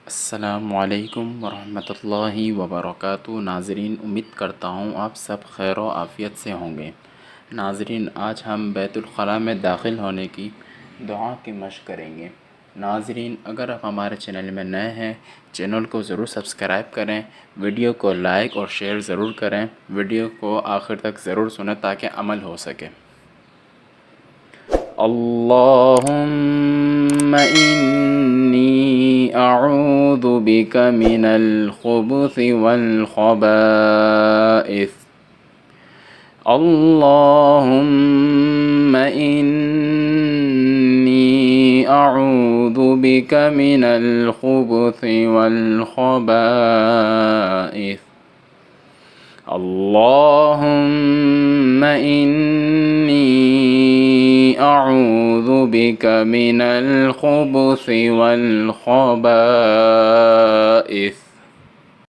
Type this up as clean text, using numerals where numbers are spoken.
अस्सलामुअलैकुम वरहमतुल्लाहि वबरकातुहू। नाज़रीन, उम्मीद करता हूँ आप सब खैर व आफ़ियत से होंगे। नाज़रीन, आज हम बैतुल ख़ला में दाखिल होने की दुआ की मशक़ करेंगे। नाज़रीन, अगर आप हमारे चैनल में नए हैं, चैनल को ज़रूर सब्सक्राइब करें, वीडियो को लाइक और शेयर ज़रूर करें, वीडियो को आखिर तक ज़रूर सुनें ताकि अमल हो सके। अल्लाहुम्मा इन्नी अऊज़ु बिका मिनल खुबुसि वल खबाइस। अल्लाहुम्मा इन्नी अऊज़ु बिका मिनल खुबुसि वल खबाइस। अल्लाहुम्मा इन्नी अऊज़ु बिका मिनल खुबुसि वल खबाइस।